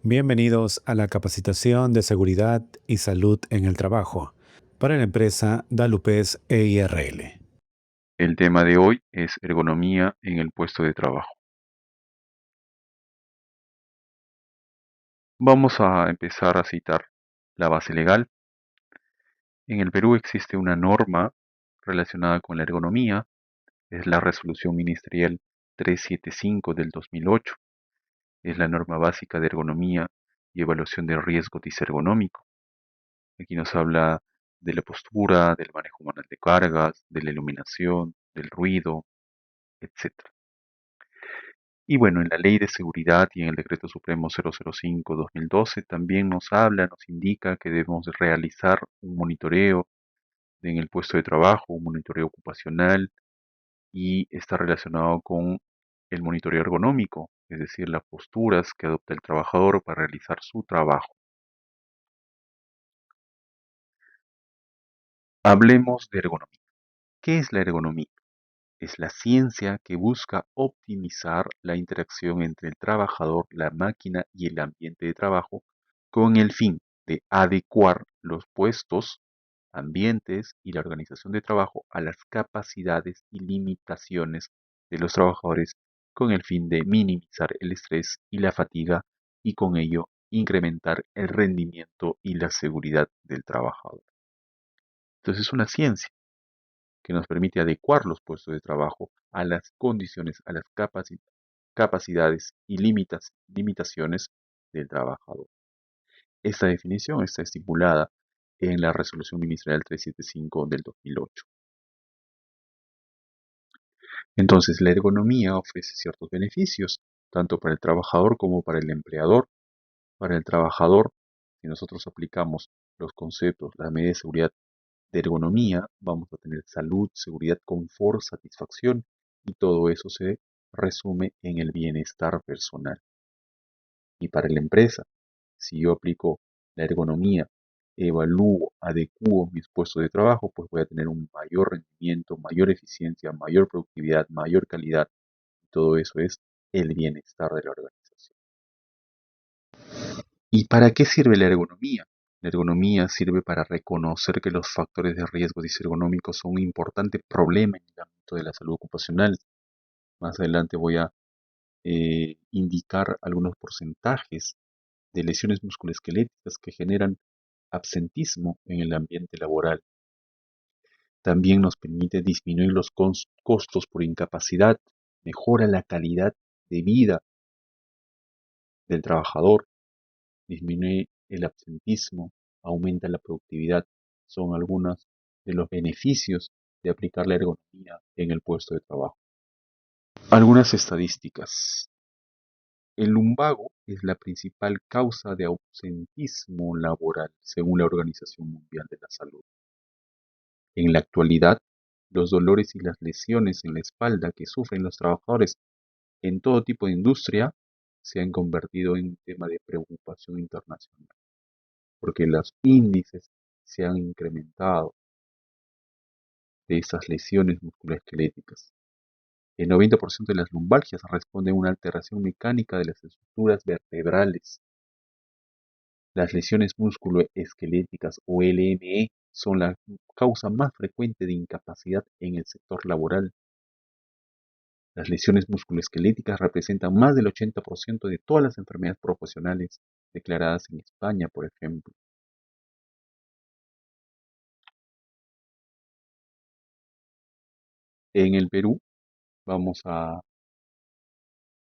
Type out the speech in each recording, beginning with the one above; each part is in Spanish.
Bienvenidos a la capacitación de seguridad y salud en el trabajo para la empresa Dalupes EIRL. El tema de hoy es ergonomía en el puesto de trabajo. Vamos a empezar a citar la base legal. En el Perú existe una norma relacionada con la ergonomía, es la Resolución Ministerial 375 del 2008, es la norma básica de ergonomía y evaluación de riesgo disergonómico. Aquí nos habla de la postura, del manejo manual de cargas, de la iluminación, del ruido, etc. Y bueno, en la Ley de Seguridad y en el Decreto Supremo 005/2012 también nos habla, nos indica que debemos de realizar un monitoreo en el puesto de trabajo, un monitoreo ocupacional y está relacionado con el monitoreo ergonómico, es decir, las posturas que adopta el trabajador para realizar su trabajo. Hablemos de ergonomía. ¿Qué es la ergonomía? Es la ciencia que busca optimizar la interacción entre el trabajador, la máquina y el ambiente de trabajo con el fin de adecuar los puestos, ambientes y la organización de trabajo a las capacidades y limitaciones de los trabajadores con el fin de minimizar el estrés y la fatiga y con ello incrementar el rendimiento y la seguridad del trabajador. Entonces es una ciencia que nos permite adecuar los puestos de trabajo a las condiciones, a las capacidades y limitaciones del trabajador. Esta definición está estipulada en la Resolución Ministerial 375 del 2008. Entonces, la ergonomía ofrece ciertos beneficios, tanto para el trabajador como para el empleador. Para el trabajador, si nosotros aplicamos los conceptos, las medidas de seguridad de ergonomía, vamos a tener salud, seguridad, confort, satisfacción y todo eso se resume en el bienestar personal. Y para la empresa, si yo aplico la ergonomía, evalúo, adecuo mis puestos de trabajo, pues voy a tener un mayor rendimiento, mayor eficiencia, mayor productividad, mayor calidad. Todo eso es el bienestar de la organización. ¿Y para qué sirve la ergonomía? La ergonomía sirve para reconocer que los factores de riesgo disergonómicos son un importante problema en el ámbito de la salud ocupacional. Más adelante voy a indicar algunos porcentajes de lesiones musculoesqueléticas que generan absentismo en el ambiente laboral. También nos permite disminuir los costos por incapacidad, mejora la calidad de vida del trabajador, disminuye el absentismo, aumenta la productividad. Son algunos de los beneficios de aplicar la ergonomía en el puesto de trabajo. Algunas estadísticas. El lumbago es la principal causa de ausentismo laboral, según la Organización Mundial de la Salud. En la actualidad, los dolores y las lesiones en la espalda que sufren los trabajadores en todo tipo de industria se han convertido en un tema de preocupación internacional, porque los índices se han incrementado de estas lesiones musculoesqueléticas. El 90% de las lumbalgias responden a una alteración mecánica de las estructuras vertebrales. Las lesiones musculoesqueléticas o LME son la causa más frecuente de incapacidad en el sector laboral. Las lesiones musculoesqueléticas representan más del 80% de todas las enfermedades profesionales declaradas en España, por ejemplo. En el Perú vamos a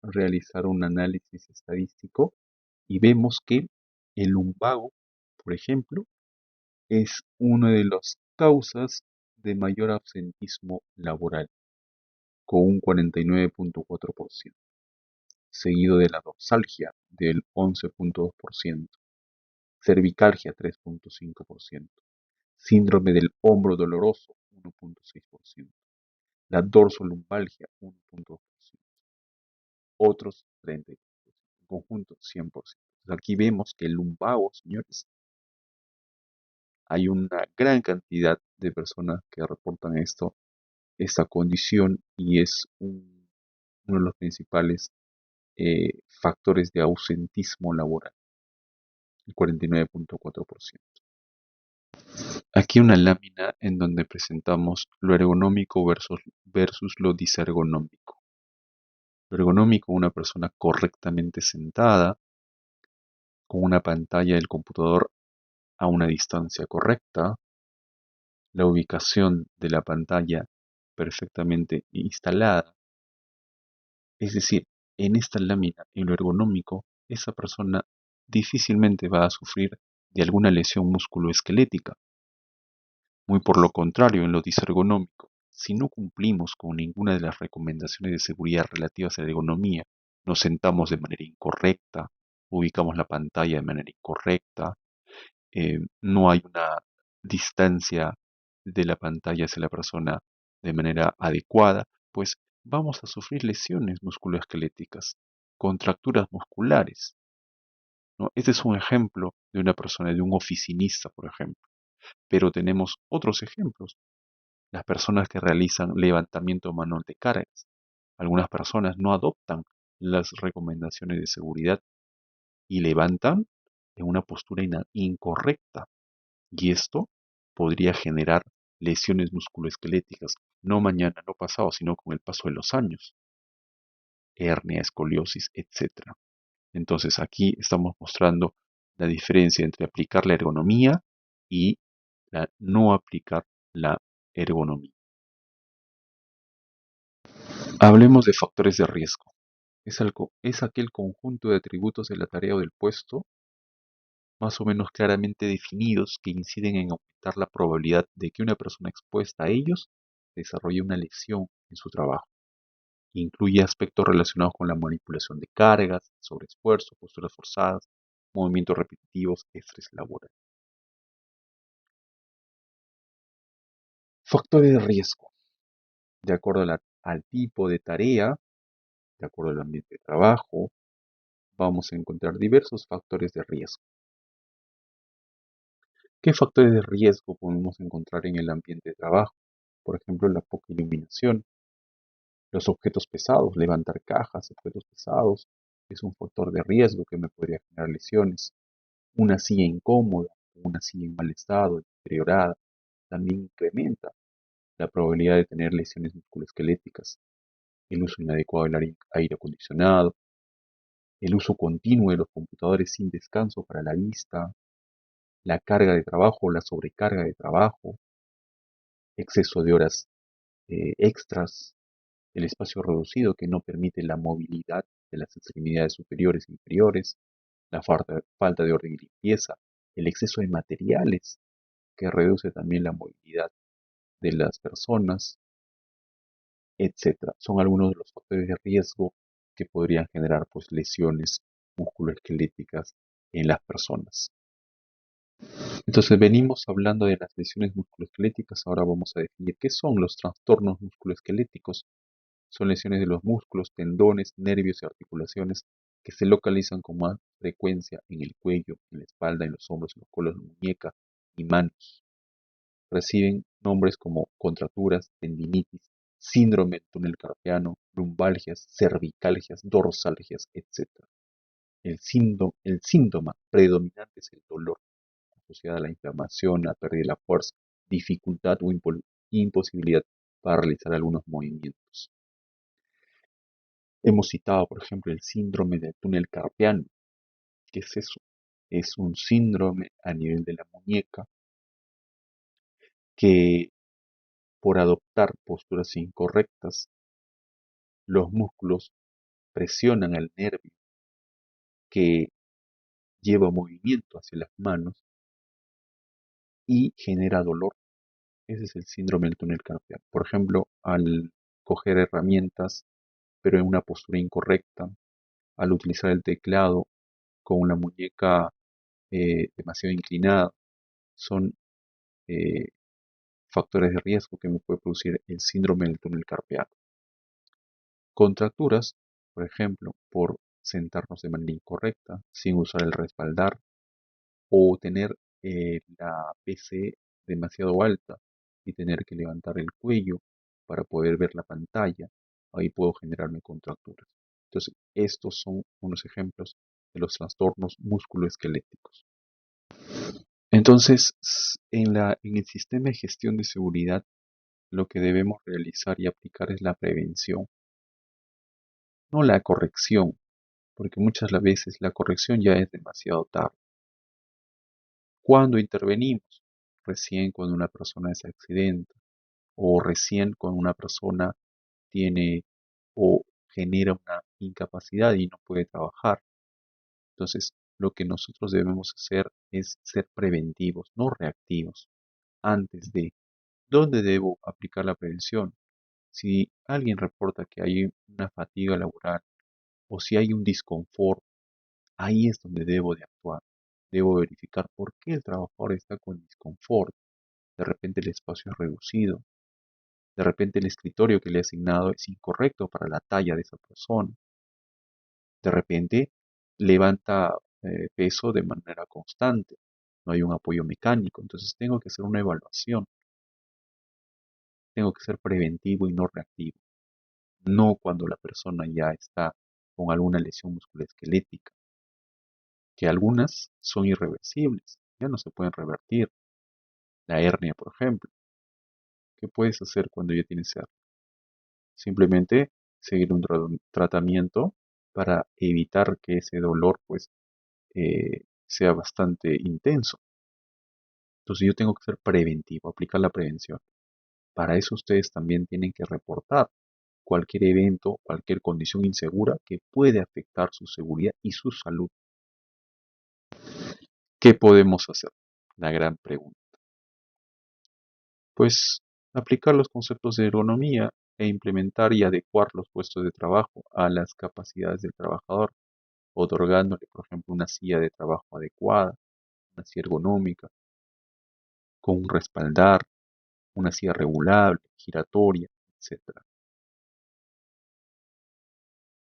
realizar un análisis estadístico y vemos que el lumbago, por ejemplo, es una de las causas de mayor absentismo laboral, con un 49.4%, seguido de la dorsalgia del 11.2%, cervicalgia 3.5%, síndrome del hombro doloroso 1.6%, la dorsolumbalgia 1.2%, otros 30%, en conjunto 100%. Entonces aquí vemos que el lumbago, señores, hay una gran cantidad de personas que reportan esta condición y es uno de los principales factores de ausentismo laboral. el 49.4%. Aquí una lámina en donde presentamos lo ergonómico versus lo disergonómico. Lo ergonómico, una persona correctamente sentada, con una pantalla del computador a una distancia correcta, la ubicación de la pantalla perfectamente instalada. Es decir, en esta lámina, en lo ergonómico, esa persona difícilmente va a sufrir de alguna lesión musculoesquelética. Muy por lo contrario, en lo disergonómico, si no cumplimos con ninguna de las recomendaciones de seguridad relativas a la ergonomía, nos sentamos de manera incorrecta, ubicamos la pantalla de manera incorrecta, no hay una distancia de la pantalla hacia la persona de manera adecuada, pues vamos a sufrir lesiones musculoesqueléticas, contracturas musculares, ¿no? Este es un ejemplo de una persona, de un oficinista, por ejemplo. Pero tenemos otros ejemplos. Las personas que realizan levantamiento manual de cargas. Algunas personas no adoptan las recomendaciones de seguridad y levantan en una postura incorrecta. Y esto podría generar lesiones musculoesqueléticas, no mañana, no pasado, sino con el paso de los años. Hernia, escoliosis, etcétera. Entonces aquí estamos mostrando la diferencia entre aplicar la ergonomía y no aplicar la ergonomía. Hablemos de factores de riesgo. Es aquel conjunto de atributos de la tarea o del puesto, más o menos claramente definidos, que inciden en aumentar la probabilidad de que una persona expuesta a ellos desarrolle una lesión en su trabajo. Incluye aspectos relacionados con la manipulación de cargas, sobreesfuerzo, posturas forzadas, movimientos repetitivos, estrés laboral. Factores de riesgo. De acuerdo al tipo de tarea, de acuerdo al ambiente de trabajo, vamos a encontrar diversos factores de riesgo. ¿Qué factores de riesgo podemos encontrar en el ambiente de trabajo? Por ejemplo, la poca iluminación, los objetos pesados, levantar cajas, objetos pesados, es un factor de riesgo que me podría generar lesiones. Una silla incómoda, una silla en mal estado, deteriorada, también incrementa la probabilidad de tener lesiones musculoesqueléticas. El uso inadecuado del aire acondicionado, el uso continuo de los computadores sin descanso para la vista, la carga de trabajo o la sobrecarga de trabajo, exceso de horas extras, el espacio reducido que no permite la movilidad de las extremidades superiores e inferiores, la falta de orden y limpieza, el exceso de materiales que reduce también la movilidad de las personas, etcétera. Son algunos de los factores de riesgo que podrían generar pues lesiones musculoesqueléticas en las personas. Entonces venimos hablando de las lesiones musculoesqueléticas, ahora vamos a definir qué son los trastornos musculoesqueléticos. Son lesiones de los músculos, tendones, nervios y articulaciones que se localizan con más frecuencia en el cuello, en la espalda, en los hombros, en los colos, en la muñeca y manos. Reciben nombres como contracturas, tendinitis, síndrome del túnel carpiano, lumbalgias, cervicalgias, dorsalgias, etc. El síntoma predominante es el dolor, asociado a la inflamación, la pérdida de la fuerza, dificultad o imposibilidad para realizar algunos movimientos. Hemos citado, por ejemplo, el síndrome del túnel carpiano. ¿Qué es eso? Es un síndrome a nivel de la muñeca que por adoptar posturas incorrectas, los músculos presionan al nervio que lleva movimiento hacia las manos y genera dolor. Ese es el síndrome del túnel carpiano. Por ejemplo, al coger herramientas pero en una postura incorrecta, al utilizar el teclado con la muñeca demasiado inclinada, son eh, factores de riesgo que me puede producir el síndrome del túnel carpiano. Contracturas, por ejemplo, por sentarnos de manera incorrecta, sin usar el respaldar, o tener la PC demasiado alta y tener que levantar el cuello para poder ver la pantalla, ahí puedo generarme contracturas. Entonces, estos son unos ejemplos de los trastornos musculoesqueléticos. Entonces, en el sistema de gestión de seguridad, lo que debemos realizar y aplicar es la prevención, no la corrección, porque muchas las veces la corrección ya es demasiado tarde. ¿Cuándo intervenimos? Recién cuando una persona se accidenta o recién cuando una persona tiene o genera una incapacidad y no puede trabajar. Entonces, lo que nosotros debemos hacer es ser preventivos, no reactivos. Antes de, ¿dónde debo aplicar la prevención? Si alguien reporta que hay una fatiga laboral o si hay un disconfort, ahí es donde debo de actuar. Debo verificar por qué el trabajador está con disconfort. De repente el espacio es reducido. De repente el escritorio que le he asignado es incorrecto para la talla de esa persona. De repente levanta peso de manera constante. No hay un apoyo mecánico. Entonces tengo que hacer una evaluación. Tengo que ser preventivo y no reactivo. No cuando la persona ya está con alguna lesión musculoesquelética, que algunas son irreversibles, ya no se pueden revertir. La hernia, por ejemplo. ¿Qué puedes hacer cuando ya tienes hernia? Simplemente seguir un tratamiento para evitar que ese dolor pues sea bastante intenso. Entonces yo tengo que ser preventivo, aplicar la prevención. Para eso ustedes también tienen que reportar cualquier evento, cualquier condición insegura que puede afectar su seguridad y su salud. ¿Qué podemos hacer? La gran pregunta. Pues aplicar los conceptos de ergonomía e implementar y adecuar los puestos de trabajo a las capacidades del trabajador, otorgándole, por ejemplo, una silla de trabajo adecuada, una silla ergonómica, con un respaldar, una silla regulable, giratoria, etcétera.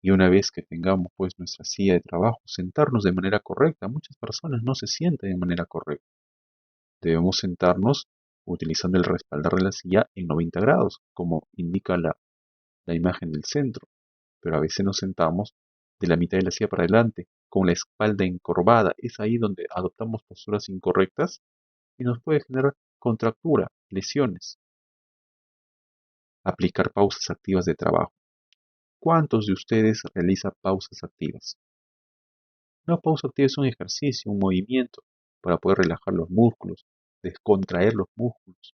Y una vez que tengamos pues nuestra silla de trabajo, sentarnos de manera correcta. Muchas personas no se sientan de manera correcta. Debemos sentarnos utilizando el respaldar de la silla en 90 grados, como indica la imagen del centro. Pero a veces nos sentamos de la mitad de la silla para adelante, con la espalda encorvada. Es ahí donde adoptamos posturas incorrectas y nos puede generar contractura, lesiones. Aplicar pausas activas de trabajo. ¿Cuántos de ustedes realizan pausas activas? Una pausa activa es un ejercicio, un movimiento para poder relajar los músculos, descontraer los músculos.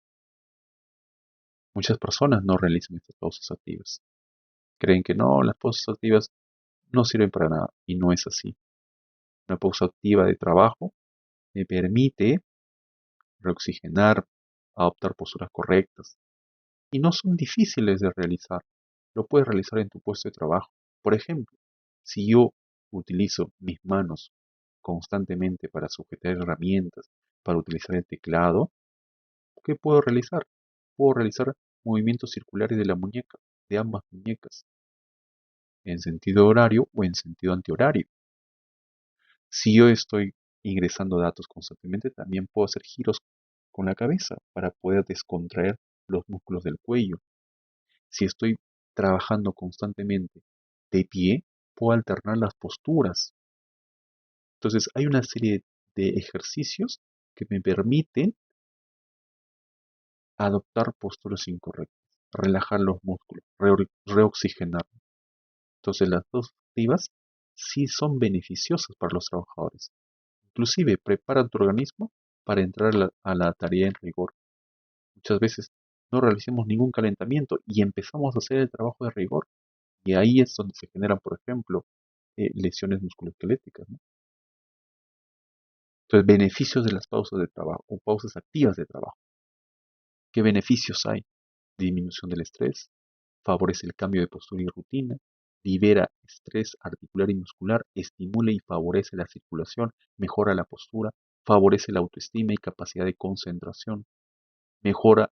Muchas personas no realizan estas pausas activas. Creen que no, las pausas activas no sirven para nada y no es así. Una pausa activa de trabajo me permite reoxigenar, adoptar posturas correctas y no son difíciles de realizar. Lo puedes realizar en tu puesto de trabajo. Por ejemplo, si yo utilizo mis manos constantemente para sujetar herramientas, para utilizar el teclado, ¿qué puedo realizar? Puedo realizar movimientos circulares de la muñeca, de ambas muñecas, en sentido horario o en sentido antihorario. Si yo estoy ingresando datos constantemente, también puedo hacer giros con la cabeza para poder descontraer los músculos del cuello. Si estoy trabajando constantemente de pie, puedo alternar las posturas. Entonces, hay una serie de ejercicios que me permiten adoptar posturas incorrectas, relajar los músculos, reoxigenar. Entonces, las dos activas sí son beneficiosas para los trabajadores. Inclusive preparan tu organismo para entrar a la tarea en rigor. Muchas veces no realizamos ningún calentamiento y empezamos a hacer el trabajo de rigor. Y ahí es donde se generan, por ejemplo, lesiones musculoesqueléticas, ¿no? Entonces, beneficios de las pausas de trabajo o pausas activas de trabajo. ¿Qué beneficios hay? Disminución del estrés, favorece el cambio de postura y rutina, libera estrés articular y muscular, estimula y favorece la circulación, mejora la postura, favorece la autoestima y capacidad de concentración, mejora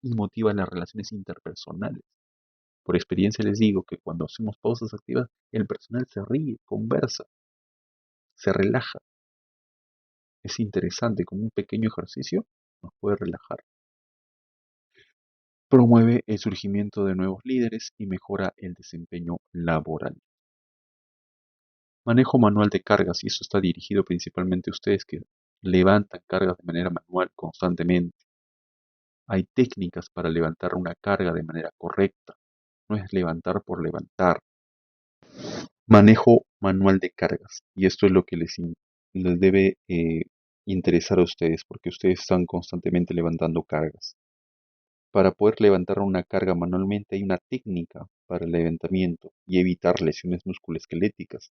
y motiva las relaciones interpersonales. Por experiencia les digo que cuando hacemos pausas activas, el personal se ríe, conversa, se relaja. Es interesante, como un pequeño ejercicio nos puede relajar. Promueve el surgimiento de nuevos líderes y mejora el desempeño laboral. Manejo manual de cargas, y eso está dirigido principalmente a ustedes que levantan cargas de manera manual constantemente. Hay técnicas para levantar una carga de manera correcta. No es levantar por levantar. Manejo manual de cargas. Y esto es lo que les debe interesar a ustedes, porque ustedes están constantemente levantando cargas. Para poder levantar una carga manualmente hay una técnica para el levantamiento y evitar lesiones musculoesqueléticas.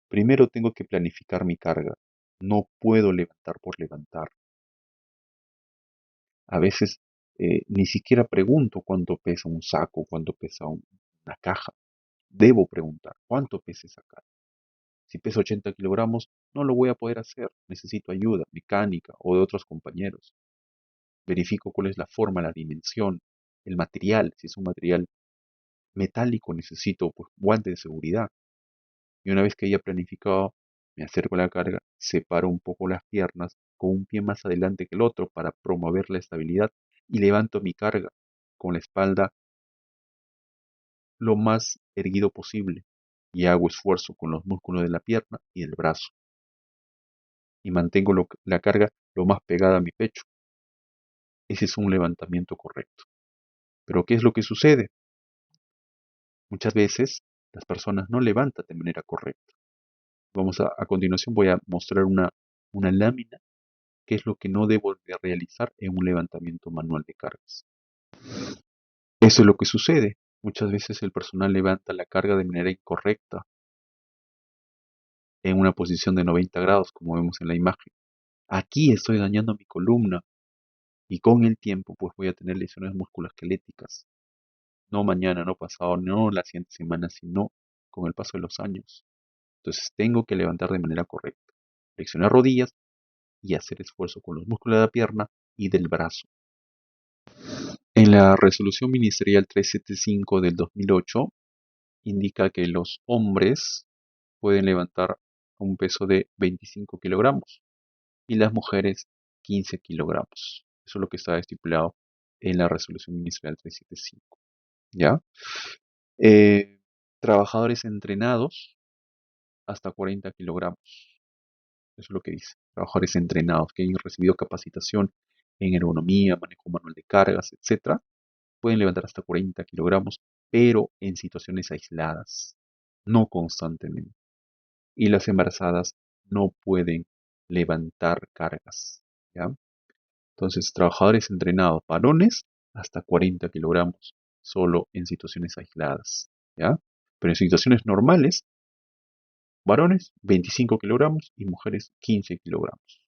Primero tengo que planificar mi carga. No puedo levantar por levantar. A veces ni siquiera pregunto cuánto pesa un saco, cuánto pesa una caja. Debo preguntar cuánto pesa esa carga. Si pesa 80 kilogramos, no lo voy a poder hacer. Necesito ayuda mecánica o de otros compañeros. Verifico cuál es la forma, la dimensión, el material. Si es un material metálico, necesito pues, guantes de seguridad. Y una vez que haya planificado, me acerco a la carga, separo un poco las piernas con un pie más adelante que el otro para promover la estabilidad y levanto mi carga con la espalda lo más erguido posible y hago esfuerzo con los músculos de la pierna y del brazo y mantengo la carga lo más pegada a mi pecho. Ese es un levantamiento correcto. Pero ¿qué es lo que sucede? Muchas veces las personas no levantan de manera correcta. A continuación voy a mostrar una lámina qué es lo que no debo de realizar en un levantamiento manual de cargas. Eso es lo que sucede. Muchas veces el personal levanta la carga de manera incorrecta en una posición de 90 grados, como vemos en la imagen. Aquí estoy dañando mi columna y con el tiempo pues voy a tener lesiones musculoesqueléticas. No mañana, no pasado, no la siguiente semana, sino con el paso de los años. Entonces tengo que levantar de manera correcta. Flexionar rodillas y hacer esfuerzo con los músculos de la pierna y del brazo. En la resolución ministerial 375 del 2008 indica que los hombres pueden levantar un peso de 25 kilogramos y las mujeres 15 kilogramos. Eso es lo que está estipulado en la resolución ministerial 375. ¿Ya? Eh, Trabajadores entrenados hasta 40 kilogramos. Eso es lo que dice. Trabajadores entrenados que hayan recibido capacitación en ergonomía, manejo manual de cargas, etcétera, pueden levantar hasta 40 kilogramos, pero en situaciones aisladas, no constantemente. Y las embarazadas no pueden levantar cargas. ¿Ya? Entonces, trabajadores entrenados, varones, hasta 40 kilogramos, solo en situaciones aisladas. ¿Ya? Pero en situaciones normales, varones 25 kilogramos y mujeres 15 kilogramos.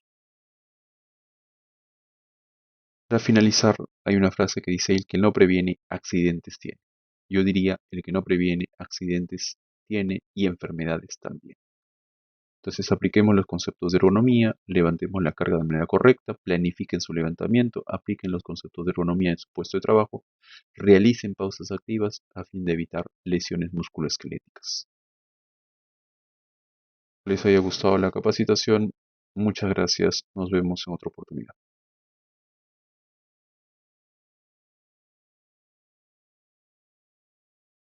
Para finalizar, hay una frase que dice, el que no previene accidentes tiene. Yo diría, el que no previene accidentes tiene y enfermedades también. Entonces apliquemos los conceptos de ergonomía, levantemos la carga de manera correcta, planifiquen su levantamiento, apliquen los conceptos de ergonomía en su puesto de trabajo, realicen pausas activas a fin de evitar lesiones musculoesqueléticas. Les haya gustado la capacitación, muchas gracias, nos vemos en otra oportunidad.